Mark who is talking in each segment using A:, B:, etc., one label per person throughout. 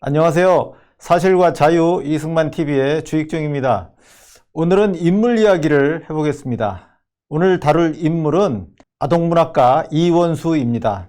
A: 안녕하세요. 사실과 자유 이승만 TV의 주익종입니다. 오늘은 인물 이야기를 해보겠습니다. 오늘 다룰 인물은 아동문학가 이원수입니다.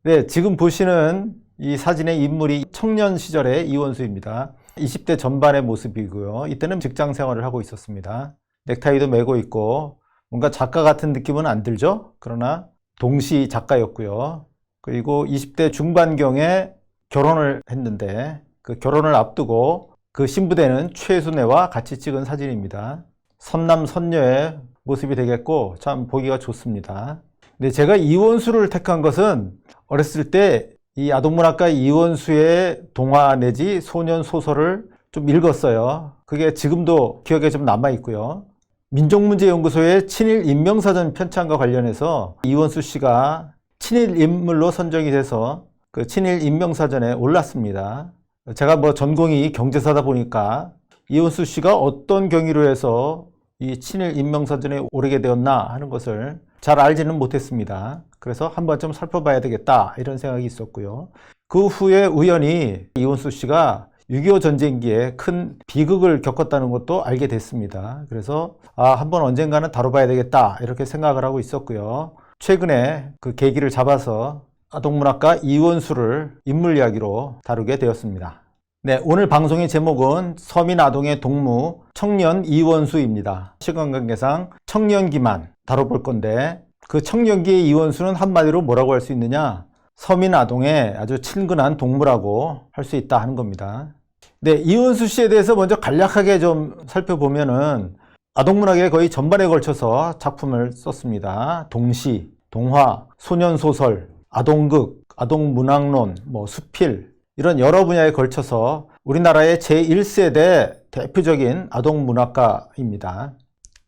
A: 네, 지금 보시는 이 사진의 인물이 청년 시절의 이원수입니다. 20대 전반의 모습이고요. 이때는 직장 생활을 하고 있었습니다. 넥타이도 메고 있고 뭔가 작가 같은 느낌은 안 들죠? 그러나 동시 작가였고요. 그리고 20대 중반경에 결혼을 했는데 그 결혼을 앞두고 그 신부되는 최순애와 같이 찍은 사진입니다. 선남선녀의 모습이 되겠고 참 보기가 좋습니다. 근데 제가 이원수를 택한 것은 어렸을 때 이 아동문학가 이원수의 동화 내지 소년 소설을 좀 읽었어요. 그게 지금도 기억에 좀 남아있고요. 민족문제연구소의 친일인명사전 편찬과 관련해서 이원수 씨가 친일인물로 선정이 돼서 그 친일인명사전에 올랐습니다. 제가 전공이 경제사다 보니까 이원수 씨가 어떤 경위로 해서 이 친일인명사전에 오르게 되었나 하는 것을 잘 알지는 못했습니다. 그래서 한번 좀 살펴봐야 되겠다 이런 생각이 있었고요. 그 후에 우연히 이원수 씨가 6.25 전쟁기에 큰 비극을 겪었다는 것도 알게 됐습니다. 그래서 한번 언젠가는 다뤄봐야 되겠다 이렇게 생각을 하고 있었고요. 최근에 그 계기를 잡아서 아동문학가 이원수를 인물 이야기로 다루게 되었습니다. 네, 오늘 방송의 제목은 서민아동의 동무 청년 이원수입니다. 시간 관계상 청년기만 다뤄볼 건데 그 청년기의 이원수는 한마디로 뭐라고 할 수 있느냐? 서민아동의 아주 친근한 동무라고 할 수 있다 하는 겁니다. 네, 이원수 씨에 대해서 먼저 간략하게 좀 살펴보면은 아동문학의 거의 전반에 걸쳐서 작품을 썼습니다. 동시, 동화, 소년소설, 아동극, 아동문학론, 수필 이런 여러 분야에 걸쳐서 우리나라의 제1세대 대표적인 아동문학가입니다.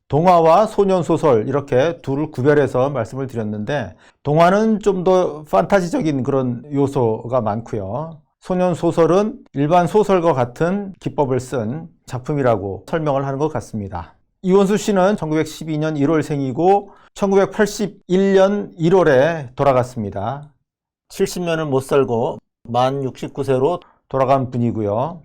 A: 동화와 소년소설 이렇게 둘을 구별해서 말씀을 드렸는데 동화는 좀 더 판타지적인 그런 요소가 많고요. 소년소설은 일반 소설과 같은 기법을 쓴 작품이라고 설명을 하는 것 같습니다. 이원수 씨는 1912년 1월생이고 1981년 1월에 돌아갔습니다. 70년을 못 살고 만 69세로 돌아간 분이고요.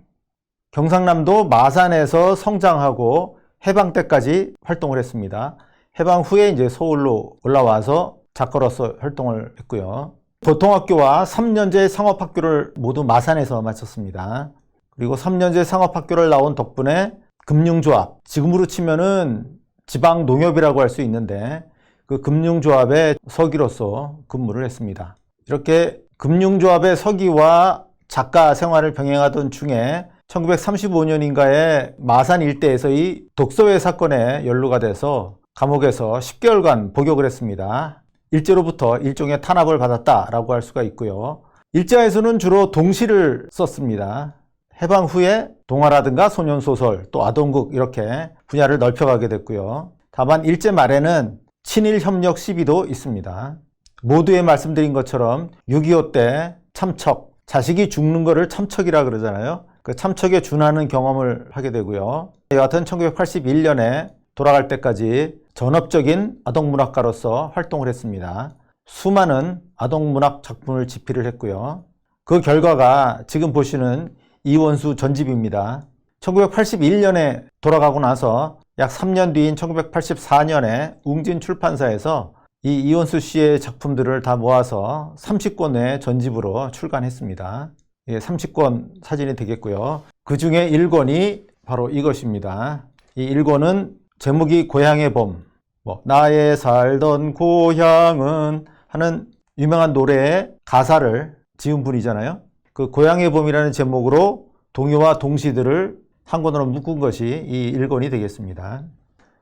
A: 경상남도 마산에서 성장하고 해방 때까지 활동을 했습니다. 해방 후에 이제 서울로 올라와서 작가로서 활동을 했고요. 보통학교와 3년제 상업학교를 모두 마산에서 마쳤습니다. 그리고 3년제 상업학교를 나온 덕분에 금융조합, 지금으로 치면은 지방농협이라고 할 수 있는데 그 금융조합의 서기로서 근무를 했습니다. 이렇게 금융조합의 서기와 작가 생활을 병행하던 중에 1935년인가에 마산 일대에서의 독서회 사건에 연루가 돼서 감옥에서 10개월간 복역을 했습니다. 일제로부터 일종의 탄압을 받았다라고 할 수가 있고요. 일제하에서는 주로 동시를 썼습니다. 해방 후에 동화라든가 소년소설, 또 아동극 이렇게 분야를 넓혀가게 됐고요. 다만 일제 말에는 친일협력 시비도 있습니다. 모두에 말씀드린 것처럼 6.25 때 참척, 자식이 죽는 거를 참척이라 그러잖아요. 그 참척에 준하는 경험을 하게 되고요. 여하튼 1981년에 돌아갈 때까지 전업적인 아동문학가로서 활동을 했습니다. 수많은 아동문학 작품을 집필을 했고요. 그 결과가 지금 보시는 이원수 전집입니다. 1981년에 돌아가고 나서 약 3년 뒤인 1984년에 웅진 출판사에서 이 이원수 씨의 작품들을 다 모아서 30권의 전집으로 출간했습니다. 30권 사진이 되겠고요. 그 중에 1권이 바로 이것입니다. 이 1권은 제목이 고향의 봄, 나의 살던 고향은 하는 유명한 노래의 가사를 지은 분이잖아요. 그 고향의 봄이라는 제목으로 동요와 동시들을 한 권으로 묶은 것이 이 1권이 되겠습니다.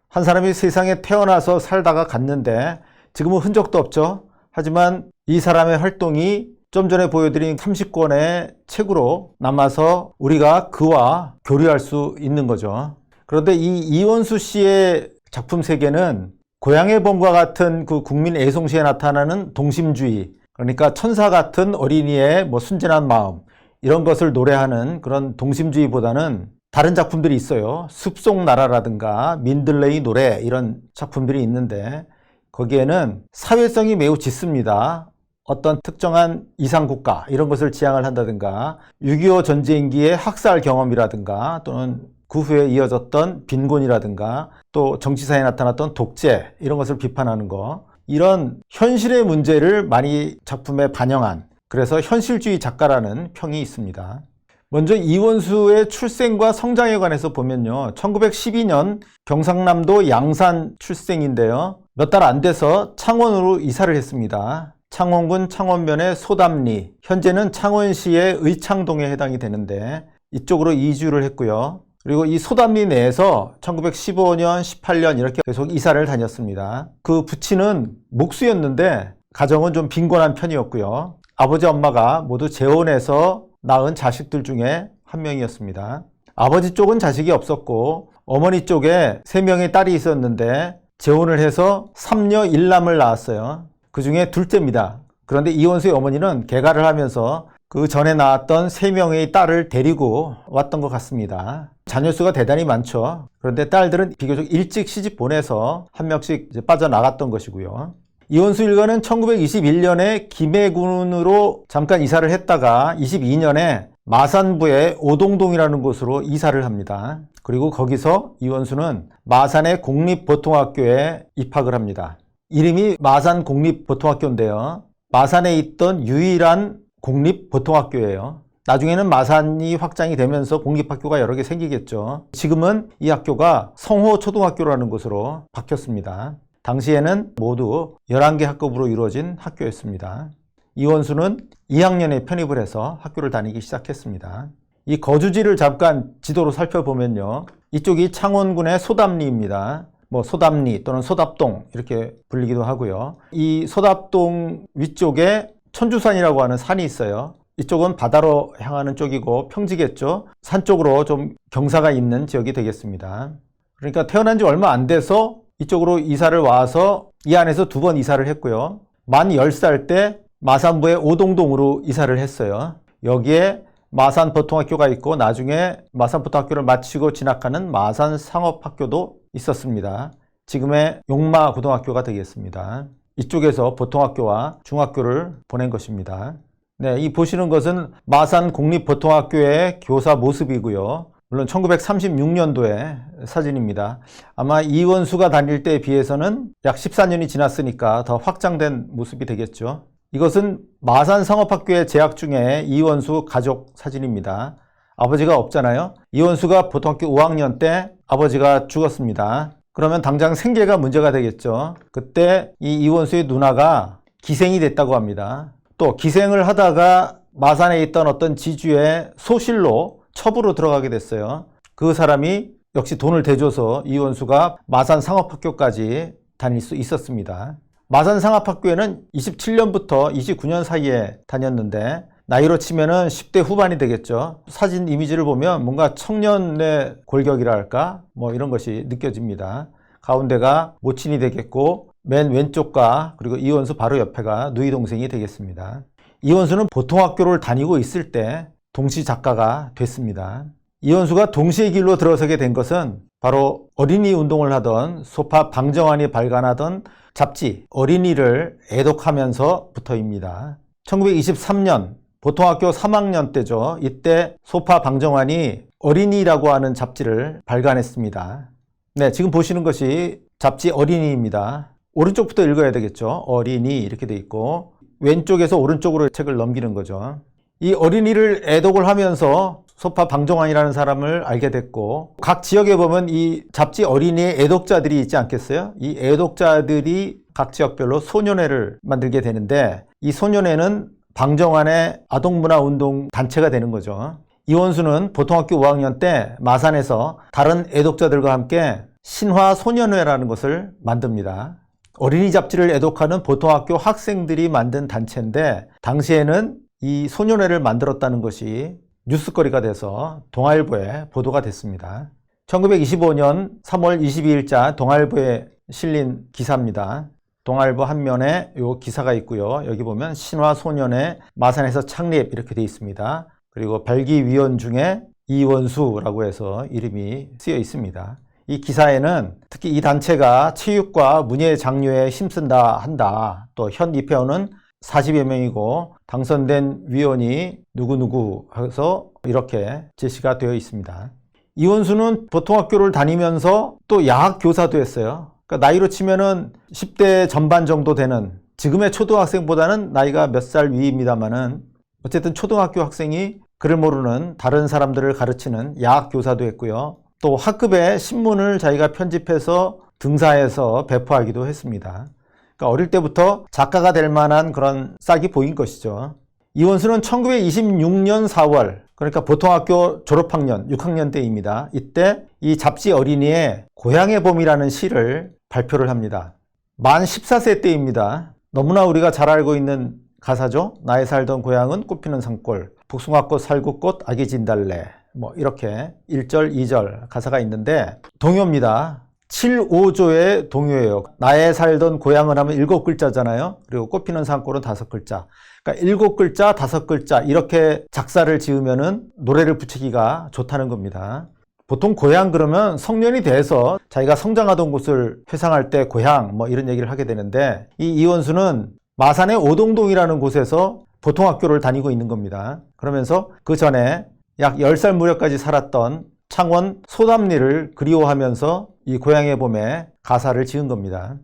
A: 한 사람이 세상에 태어나서 살다가 갔는데 지금은 흔적도 없죠. 하지만 이 사람의 활동이 좀 전에 보여드린 30권의 책으로 남아서 우리가 그와 교류할 수 있는 거죠. 그런데 이 이원수 씨의 작품 세계는 고향의 봄과 같은 그 국민 애송시에 나타나는 동심주의, 그러니까 천사 같은 어린이의 순진한 마음 이런 것을 노래하는 그런 동심주의보다는 다른 작품들이 있어요. 숲속나라라든가 민들레이 노래 이런 작품들이 있는데 거기에는 사회성이 매우 짙습니다. 어떤 특정한 이상국가 이런 것을 지향을 한다든가 6.25 전쟁기의 학살 경험이라든가 또는 그 후에 이어졌던 빈곤이라든가 또 정치사에 나타났던 독재 이런 것을 비판하는 거, 이런 현실의 문제를 많이 작품에 반영한, 그래서 현실주의 작가라는 평이 있습니다. 먼저 이원수의 출생과 성장에 관해서 보면요, 1912년 경상남도 양산 출생인데요, 몇 달 안 돼서 창원으로 이사를 했습니다. 창원군 창원면의 소담리, 현재는 창원시의 의창동에 해당이 되는데 이쪽으로 이주를 했고요. 그리고 이 소담리 내에서 1915년, 18년 이렇게 계속 이사를 다녔습니다. 그 부친은 목수였는데 가정은 좀 빈곤한 편이었고요. 아버지 엄마가 모두 재혼해서 낳은 자식들 중에 한 명이었습니다. 아버지 쪽은 자식이 없었고 어머니 쪽에 3명의 딸이 있었는데 재혼을 해서 3녀 1남을 낳았어요. 그 중에 둘째입니다. 그런데 이원수의 어머니는 개가를 하면서 그 전에 낳았던 3명의 딸을 데리고 왔던 것 같습니다. 자녀수가 대단히 많죠. 그런데 딸들은 비교적 일찍 시집 보내서 한 명씩 이제 빠져나갔던 것이고요. 이원수 일가는 1921년에 김해군으로 잠깐 이사를 했다가 22년에 마산부의 오동동이라는 곳으로 이사를 합니다. 그리고 거기서 이원수는 마산의 공립보통학교에 입학을 합니다. 이름이 마산공립보통학교인데요, 마산에 있던 유일한 공립보통학교예요. 나중에는 마산이 확장이 되면서 공립학교가 여러 개 생기겠죠. 지금은 이 학교가 성호초등학교라는 곳으로 바뀌었습니다. 당시에는 모두 11개 학급으로 이루어진 학교였습니다. 이원수는 2학년에 편입을 해서 학교를 다니기 시작했습니다. 이 거주지를 잠깐 지도로 살펴보면요, 이쪽이 창원군의 소담리입니다. 소담리 또는 소답동 이렇게 불리기도 하고요. 이 소답동 위쪽에 천주산이라고 하는 산이 있어요. 이쪽은 바다로 향하는 쪽이고 평지겠죠. 산 쪽으로 좀 경사가 있는 지역이 되겠습니다. 그러니까 태어난 지 얼마 안 돼서 이쪽으로 이사를 와서 이 안에서 2번 이사를 했고요. 만 10살 때 마산부의 오동동으로 이사를 했어요. 여기에 마산보통학교가 있고 나중에 마산보통학교를 마치고 진학하는 마산상업학교도 있었습니다. 지금의 용마고등학교가 되겠습니다. 이쪽에서 보통학교와 중학교를 보낸 것입니다. 네, 이 보시는 것은 마산공립보통학교의 교사 모습이고요. 물론 1936년도의 사진입니다. 아마 이원수가 다닐 때에 비해서는 약 14년이 지났으니까 더 확장된 모습이 되겠죠. 이것은 마산상업학교에 재학 중에 이원수 가족 사진입니다. 아버지가 없잖아요. 이원수가 보통학교 5학년 때 아버지가 죽었습니다. 그러면 당장 생계가 문제가 되겠죠. 그때 이 이원수의 누나가 기생이 됐다고 합니다. 또 기생을 하다가 마산에 있던 어떤 지주의 소실로 첩으로 들어가게 됐어요. 그 사람이 역시 돈을 대줘서 이원수가 마산상업학교까지 다닐 수 있었습니다. 마산상업학교에는 27년부터 29년 사이에 다녔는데 나이로 치면은 10대 후반이 되겠죠. 사진 이미지를 보면 뭔가 청년의 골격이랄까 이런 것이 느껴집니다. 가운데가 모친이 되겠고 맨 왼쪽과 그리고 이원수 바로 옆에가 누이 동생이 되겠습니다. 이원수는 보통학교를 다니고 있을 때 동시 작가가 됐습니다. 이원수가 동시의 길로 들어서게 된 것은 바로 어린이 운동을 하던 소파 방정환이 발간하던 잡지 어린이를 애독하면서부터입니다. 1923년 보통학교 3학년 때죠. 이때 소파 방정환이 어린이라고 하는 잡지를 발간했습니다. 네, 지금 보시는 것이 잡지 어린이입니다. 오른쪽부터 읽어야 되겠죠. 어린이 이렇게 돼 있고 왼쪽에서 오른쪽으로 책을 넘기는 거죠. 이 어린이를 애독을 하면서 소파 방정환이라는 사람을 알게 됐고, 각 지역에 보면 이 잡지 어린이의 애독자들이 있지 않겠어요? 이 애독자들이 각 지역별로 소년회를 만들게 되는데 이 소년회는 방정환의 아동문화운동 단체가 되는 거죠. 이원수는 보통학교 5학년 때 마산에서 다른 애독자들과 함께 신화소년회라는 것을 만듭니다. 어린이 잡지를 애독하는 보통학교 학생들이 만든 단체인데 당시에는 이 소년회를 만들었다는 것이 뉴스거리가 돼서 동아일보에 보도가 됐습니다. 1925년 3월 22일자 동아일보에 실린 기사입니다. 동아일보 한 면에 요 기사가 있고요. 여기 보면 신화소년회 마산에서 창립 이렇게 되어 있습니다. 그리고 발기위원 중에 이원수라고 해서 이름이 쓰여 있습니다. 이 기사에는 특히 이 단체가 체육과 문예 장려에 힘쓴다 한다. 또 현 입회원은 40여 명이고 당선된 위원이 누구누구 해서 이렇게 제시가 되어 있습니다. 이원수는 보통학교를 다니면서 또 야학교사도 했어요. 그러니까 나이로 치면은 10대 전반 정도 되는, 지금의 초등학생보다는 나이가 몇 살 위입니다만은 어쨌든 초등학교 학생이 글을 모르는 다른 사람들을 가르치는 야학교사도 했고요. 또 학급에 신문을 자기가 편집해서 등사해서 배포하기도 했습니다. 그러니까 어릴 때부터 작가가 될 만한 그런 싹이 보인 것이죠. 이원수는 1926년 4월, 그러니까 보통학교 졸업학년 6학년 때입니다. 이때 이 잡지 어린이의 고향의 봄이라는 시를 발표를 합니다. 만 14세 때입니다. 너무나 우리가 잘 알고 있는 가사죠. 나의 살던 고향은 꽃피는 산골, 복숭아꽃 살구꽃 아기 진달래, 뭐 이렇게 1절 2절 가사가 있는데 동요입니다. 7~5조의 동요예요. 나의 살던 고향을 하면 7글자잖아요. 그리고 꽃피는 산골은 5글자. 그러니까 7글자, 5글자 이렇게 작사를 지으면은 노래를 붙이기가 좋다는 겁니다. 보통 고향 그러면 성년이 돼서 자기가 성장하던 곳을 회상할 때 고향 뭐 이런 얘기를 하게 되는데, 이 이원수는 마산의 오동동이라는 곳에서 보통학교를 다니고 있는 겁니다. 그러면서 그 전에 약 10살 무렵까지 살았던 창원 소담리를 그리워하면서 이 고향의 봄에 가사를 지은 겁니다.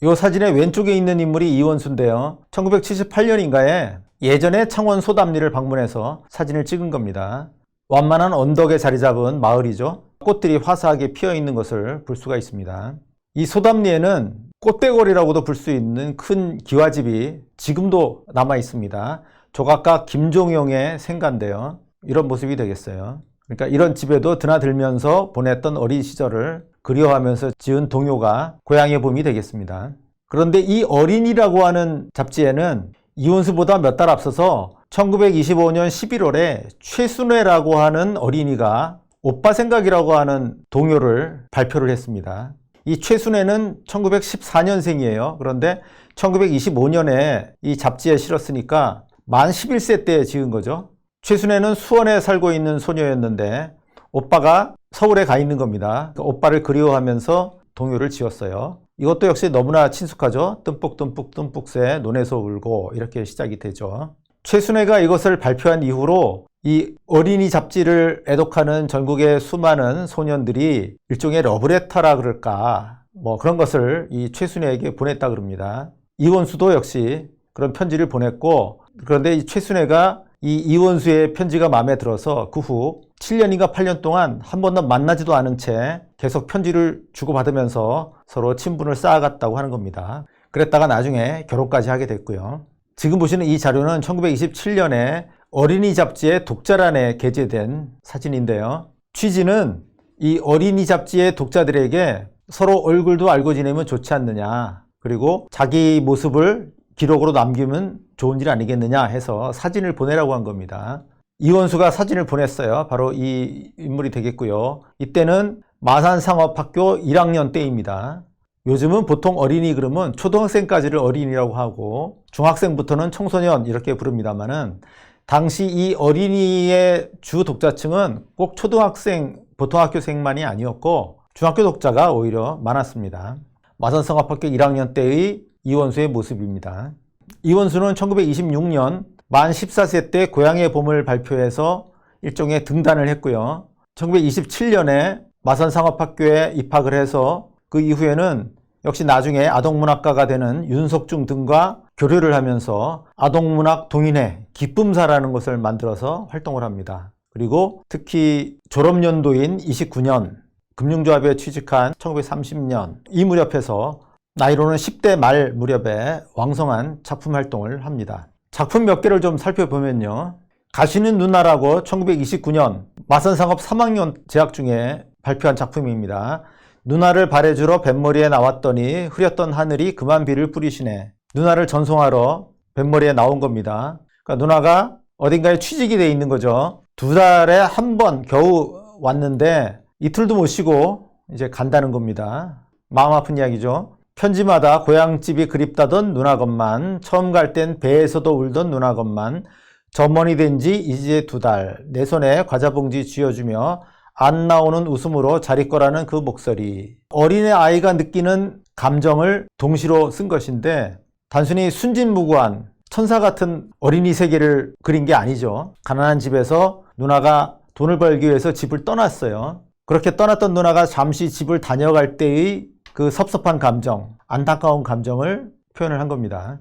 A: 이 사진의 왼쪽에 있는 인물이 이원수인데요. 1978년인가에 예전에 창원 소담리를 방문해서 사진을 찍은 겁니다. 완만한 언덕에 자리 잡은 마을이죠. 꽃들이 화사하게 피어 있는 것을 볼 수가 있습니다. 이 소담리에는 꽃대거리라고도 불 수 있는 큰 기와집이 지금도 남아 있습니다. 조각가 김종영의 생가인데요. 이런 모습이 되겠어요. 그러니까 이런 집에도 드나들면서 보냈던 어린 시절을 그리워하면서 지은 동요가 고향의 봄이 되겠습니다. 그런데 이 어린이라고 하는 잡지에는 이원수보다 몇 달 앞서서 1925년 11월에 최순애라고 하는 어린이가 오빠 생각이라고 하는 동요를 발표를 했습니다. 이 최순애는 1914년생이에요. 그런데 1925년에 이 잡지에 실었으니까 만 11세 때 지은 거죠. 최순애는 수원에 살고 있는 소녀였는데 오빠가 서울에 가 있는 겁니다. 오빠를 그리워하면서 동요를 지었어요. 이것도 역시 너무나 친숙하죠. 뜸뿍뜸뿍 뜸뿍새 논에서 울고 이렇게 시작이 되죠. 최순애가 이것을 발표한 이후로 이 어린이 잡지를 애독하는 전국의 수많은 소년들이 일종의 러브레터라 그럴까, 뭐 그런 것을 이 최순애에게 보냈다 그럽니다. 이원수도 역시 그런 편지를 보냈고, 그런데 이 최순애가 이 이원수의 편지가 마음에 들어서 그 후 7년인가 8년 동안 한 번도 만나지도 않은 채 계속 편지를 주고받으면서 서로 친분을 쌓아갔다고 하는 겁니다. 그랬다가 나중에 결혼까지 하게 됐고요. 지금 보시는 이 자료는 1927년에 어린이 잡지의 독자란에 게재된 사진인데요. 취지는 이 어린이 잡지의 독자들에게 서로 얼굴도 알고 지내면 좋지 않느냐, 그리고 자기 모습을 기록으로 남기면 좋은 일 아니겠느냐 해서 사진을 보내라고 한 겁니다. 이원수가 사진을 보냈어요. 바로 이 인물이 되겠고요. 이때는 마산상업학교 1학년 때입니다. 요즘은 보통 어린이 그러면 초등학생까지를 어린이라고 하고 중학생부터는 청소년 이렇게 부릅니다만은, 당시 이 어린이의 주 독자층은 꼭 초등학생, 보통학교생만이 아니었고 중학교 독자가 오히려 많았습니다. 마산상업학교 1학년 때의 이원수의 모습입니다. 이원수는 1926년 만 14세 때 고향의 봄을 발표해서 일종의 등단을 했고요. 1927년에 마산상업학교에 입학을 해서 그 이후에는 역시 나중에 아동문학가가 되는 윤석중 등과 교류를 하면서 아동문학 동인회 기쁨사라는 것을 만들어서 활동을 합니다. 그리고 특히 졸업연도인 29년 금융조합에 취직한 1930년 이 무렵에서 나이로는 10대 말 무렵에 왕성한 작품 활동을 합니다. 작품 몇 개를 좀 살펴보면요. 가시는 누나라고 1929년 마산상업 3학년 재학 중에 발표한 작품입니다. 누나를 발해주러 뱃머리에 나왔더니 흐렸던 하늘이 그만 비를 뿌리시네. 누나를 전송하러 뱃머리에 나온 겁니다. 그러니까 누나가 어딘가에 취직이 돼 있는 거죠. 2달에 한 번 겨우 왔는데 이틀도 못 쉬고 이제 간다는 겁니다. 마음 아픈 이야기죠. 편지마다 고향집이 그립다던 누나 것만, 처음 갈 땐 배에서도 울던 누나 것만, 점원이 된 지 이제 2달, 내 손에 과자봉지 쥐어주며 안 나오는 웃음으로 잘 있거라는 그 목소리. 어린애 아이가 느끼는 감정을 동시로 쓴 것인데 단순히 순진무구한 천사 같은 어린이 세계를 그린 게 아니죠. 가난한 집에서 누나가 돈을 벌기 위해서 집을 떠났어요. 그렇게 떠났던 누나가 잠시 집을 다녀갈 때의 그 섭섭한 감정, 안타까운 감정을 표현을 한 겁니다.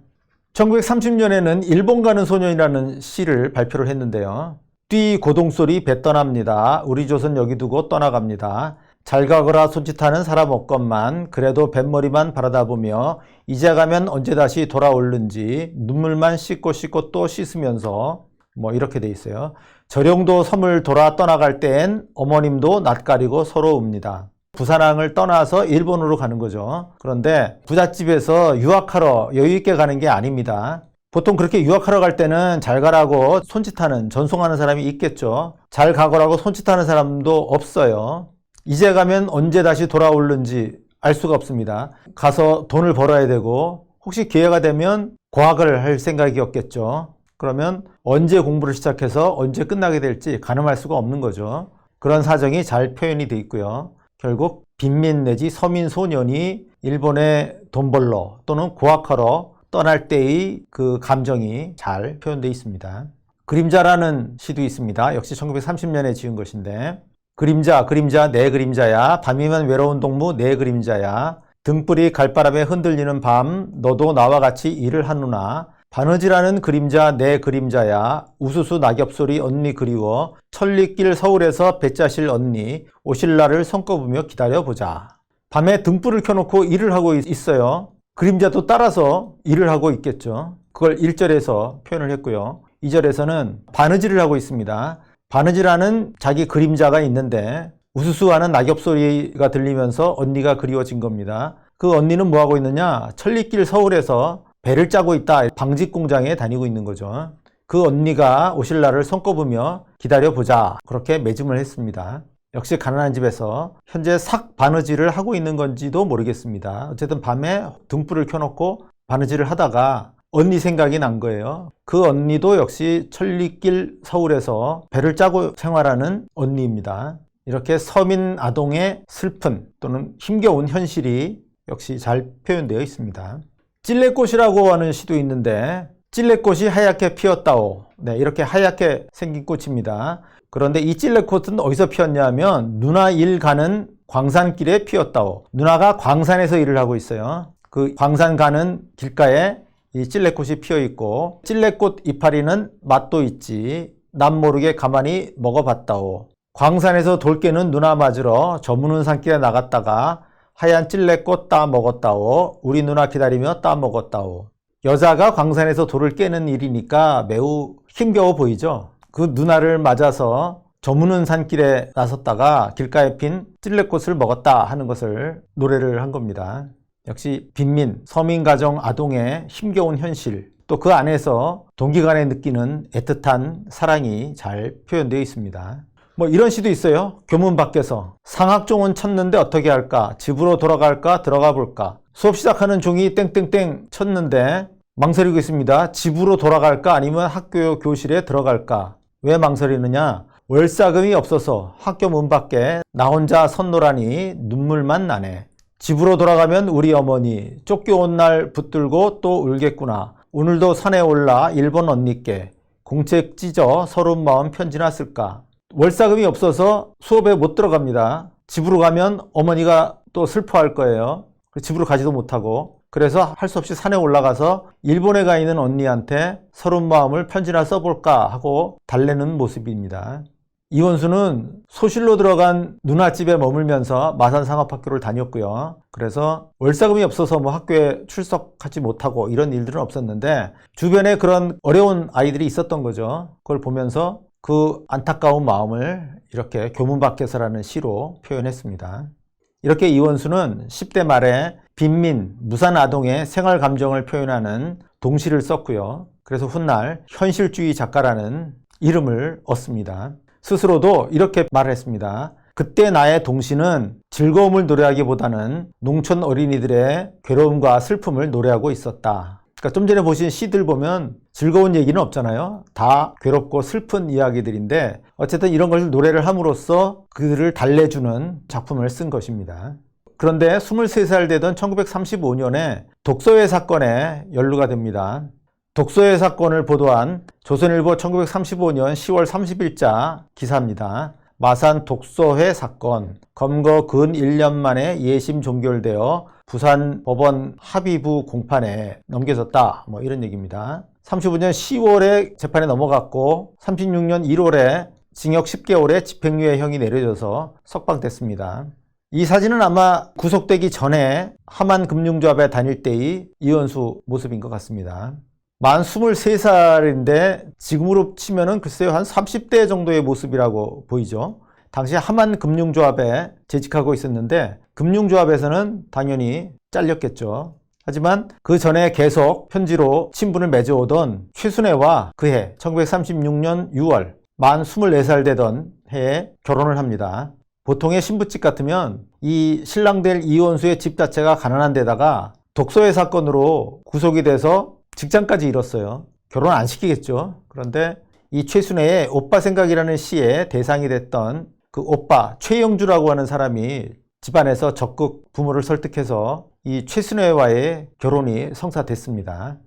A: 1930년에는 일본 가는 소년이라는 시를 발표를 했는데요. 뛰 고동소리 배 떠납니다. 우리 조선 여기 두고 떠나갑니다. 잘 가거라 손짓하는 사람 없건만 그래도 뱃머리만 바라다 보며 이제 가면 언제 다시 돌아올는지 눈물만 씻고 또 씻으면서 뭐 이렇게 돼 있어요. 저령도 섬을 돌아 떠나갈 땐 어머님도 낯가리고 서러웁니다. 부산항을 떠나서 일본으로 가는 거죠. 그런데 부잣집에서 유학하러 여유있게 가는 게 아닙니다. 보통 그렇게 유학하러 갈 때는 잘 가라고 손짓하는, 전송하는 사람이 있겠죠. 잘 가거라고 손짓하는 사람도 없어요. 이제 가면 언제 다시 돌아올는지 알 수가 없습니다. 가서 돈을 벌어야 되고 혹시 기회가 되면 고학을 할 생각이었겠죠. 그러면 언제 공부를 시작해서 언제 끝나게 될지 가늠할 수가 없는 거죠. 그런 사정이 잘 표현이 돼 있고요. 결국 빈민 내지 서민 소년이 일본에 돈 벌러 또는 고학하러 떠날 때의 그 감정이 잘 표현되어 있습니다. 그림자라는 시도 있습니다. 역시 1930년에 지은 것인데 그림자 내 그림자야 밤이면 외로운 동무 내 그림자야 등불이 갈바람에 흔들리는 밤 너도 나와 같이 일을 하누나 바느질하는 그림자 내 그림자야 우수수 낙엽소리 언니 그리워 천리길 서울에서 배짜실 언니 오실 날을 손꼽으며 기다려보자. 밤에 등불을 켜놓고 일을 하고 있어요. 그림자도 따라서 일을 하고 있겠죠. 그걸 1절에서 표현을 했고요. 2절에서는 바느질을 하고 있습니다. 바느질하는 자기 그림자가 있는데 우수수하는 낙엽 소리가 들리면서 언니가 그리워진 겁니다. 그 언니는 뭐 하고 있느냐? 천리길 서울에서 배를 짜고 있다. 방직 공장에 다니고 있는 거죠. 그 언니가 오실 날을 손꼽으며 기다려보자. 그렇게 매짐을 했습니다. 역시 가난한 집에서 현재 삭 바느질을 하고 있는 건지도 모르겠습니다. 어쨌든 밤에 등불을 켜놓고 바느질을 하다가 언니 생각이 난 거예요. 그 언니도 역시 천리길 서울에서 배를 짜고 생활하는 언니입니다. 이렇게 서민 아동의 슬픈 또는 힘겨운 현실이 역시 잘 표현되어 있습니다. 찔레꽃이라고 하는 시도 있는데 찔레꽃이 하얗게 피었다오. 네, 이렇게 하얗게 생긴 꽃입니다. 그런데 이 찔레꽃은 어디서 피었냐 하면 누나 일 가는 광산길에 피었다오. 누나가 광산에서 일을 하고 있어요. 그 광산 가는 길가에 이 찔레꽃이 피어 있고 찔레꽃 이파리는 맛도 있지 남 모르게 가만히 먹어봤다오. 광산에서 돌 깨는 누나 맞으러 저무는 산길에 나갔다가 하얀 찔레꽃 따 먹었다오. 우리 누나 기다리며 따 먹었다오. 여자가 광산에서 돌을 깨는 일이니까 매우 힘겨워 보이죠. 그 누나를 맞아서 저무는 산길에 나섰다가 길가에 핀 찔레꽃을 먹었다 하는 것을 노래를 한 겁니다. 역시 빈민, 서민 가정 아동의 힘겨운 현실, 또 그 안에서 동기간에 느끼는 애틋한 사랑이 잘 표현되어 있습니다. 뭐 이런 시도 있어요. 교문 밖에서 상학종은 쳤는데 어떻게 할까? 집으로 돌아갈까? 들어가 볼까? 수업 시작하는 종이 땡땡땡 쳤는데 망설이고 있습니다. 집으로 돌아갈까? 아니면 학교 교실에 들어갈까? 왜 망설이느냐? 월사금이 없어서 학교 문 밖에 나 혼자 섰노라니 눈물만 나네. 집으로 돌아가면 우리 어머니 쫓겨온 날 붙들고 또 울겠구나. 오늘도 산에 올라 일본 언니께 공책 찢어 서러운 마음 편지나 쓸까. 월사금이 없어서 수업에 못 들어갑니다. 집으로 가면 어머니가 또 슬퍼할 거예요. 집으로 가지도 못하고. 그래서 할 수 없이 산에 올라가서 일본에 가 있는 언니한테 서러운 마음을 편지나 써볼까 하고 달래는 모습입니다. 이원수는 소실로 들어간 누나집에 머물면서 마산상업학교를 다녔고요. 그래서 월사금이 없어서 뭐 학교에 출석하지 못하고 이런 일들은 없었는데 주변에 그런 어려운 아이들이 있었던 거죠. 그걸 보면서 그 안타까운 마음을 이렇게 교문 밖에서라는 시로 표현했습니다. 이렇게 이원수는 10대 말에 빈민, 무산 아동의 생활 감정을 표현하는 동시를 썼고요. 그래서 훗날 현실주의 작가라는 이름을 얻습니다. 스스로도 이렇게 말을 했습니다. 그때 나의 동시는 즐거움을 노래하기보다는 농촌 어린이들의 괴로움과 슬픔을 노래하고 있었다. 그러니까 좀 전에 보신 시들 보면 즐거운 얘기는 없잖아요. 다 괴롭고 슬픈 이야기들인데 어쨌든 이런 것을 노래를 함으로써 그들을 달래주는 작품을 쓴 것입니다. 그런데 23살 되던 1935년에 독서회 사건에 연루가 됩니다. 독서회 사건을 보도한 조선일보 1935년 10월 30일자 기사입니다. 마산 독서회 사건, 검거 근 1년 만에 예심 종결되어 부산 법원 합의부 공판에 넘겨졌다. 이런 얘기입니다. 35년 10월에 재판에 넘어갔고 36년 1월에 징역 10개월에 집행유예형이 내려져서 석방됐습니다. 이 사진은 아마 구속되기 전에 하만금융조합에 다닐 때의 이원수 모습인 것 같습니다. 만 23살인데 지금으로 치면은 글쎄요 한 30대 정도의 모습이라고 보이죠. 당시 하만금융조합에 재직하고 있었는데 금융조합에서는 당연히 잘렸겠죠. 하지만 그 전에 계속 편지로 친분을 맺어오던 최순애와 그해 1936년 6월 만 24살 되던 해에 결혼을 합니다. 보통의 신부집 같으면 이 신랑될 이원수의 집 자체가 가난한 데다가 독서회 사건으로 구속이 돼서 직장까지 잃었어요. 결혼 안 시키겠죠. 그런데 이 최순애의 오빠 생각이라는 시의 대상이 됐던 그 오빠 최영주라고 하는 사람이 집안에서 적극 부모를 설득해서 이 최순애와의 결혼이 성사됐습니다.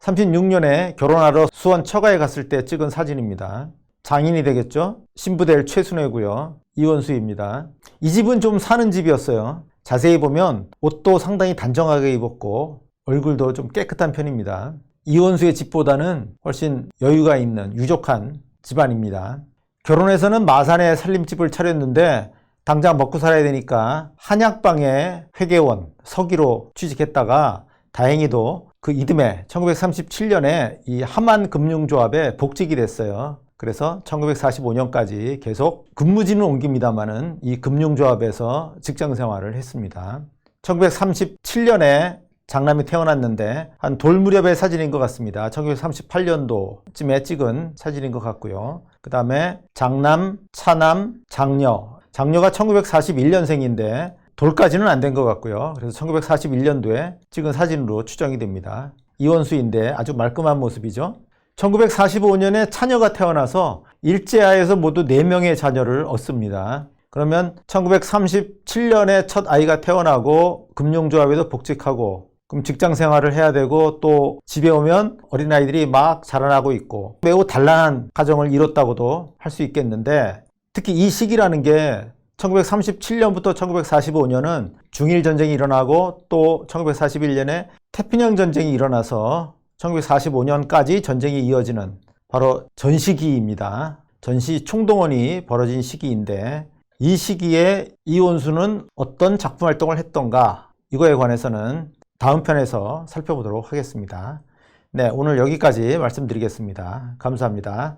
A: 36년에 결혼하러 수원 처가에 갔을 때 찍은 사진입니다. 장인이 되겠죠? 신부될 최순애고요. 이원수입니다. 이 집은 좀 사는 집이었어요. 자세히 보면 옷도 상당히 단정하게 입었고 얼굴도 좀 깨끗한 편입니다. 이원수의 집보다는 훨씬 여유가 있는 유족한 집안입니다. 결혼해서는 마산에 살림집을 차렸는데 당장 먹고 살아야 되니까 한약방의 회계원, 서기로 취직했다가 다행히도 그 이듬해 1937년에 이 하만금융조합에 복직이 됐어요. 그래서 1945년까지 계속 근무지는 옮깁니다만은 이 금융조합에서 직장 생활을 했습니다. 1937년에 장남이 태어났는데 한 돌 무렵의 사진인 것 같습니다. 1938년도쯤에 찍은 사진인 것 같고요. 그 다음에 장남, 차남, 장녀. 장녀가 1941년생인데 돌까지는 안 된 것 같고요. 그래서 1941년도에 찍은 사진으로 추정이 됩니다. 이원수인데 아주 말끔한 모습이죠. 1945년에 차녀가 태어나서 일제하에서 모두 4명의 자녀를 얻습니다. 그러면 1937년에 첫 아이가 태어나고 금융조합에도 복직하고 그럼 직장 생활을 해야 되고 또 집에 오면 어린아이들이 막 자라나고 있고 매우 단란한 가정을 이뤘다고도 할 수 있겠는데 특히 이 시기라는 게 1937년부터 1945년은 중일전쟁이 일어나고 또 1941년에 태평양 전쟁이 일어나서 1945년까지 전쟁이 이어지는 바로 전시기입니다. 전시 총동원이 벌어진 시기인데 이 시기에 이원수는 어떤 작품 활동을 했던가 이거에 관해서는 다음 편에서 살펴보도록 하겠습니다. 네, 오늘 여기까지 말씀드리겠습니다. 감사합니다.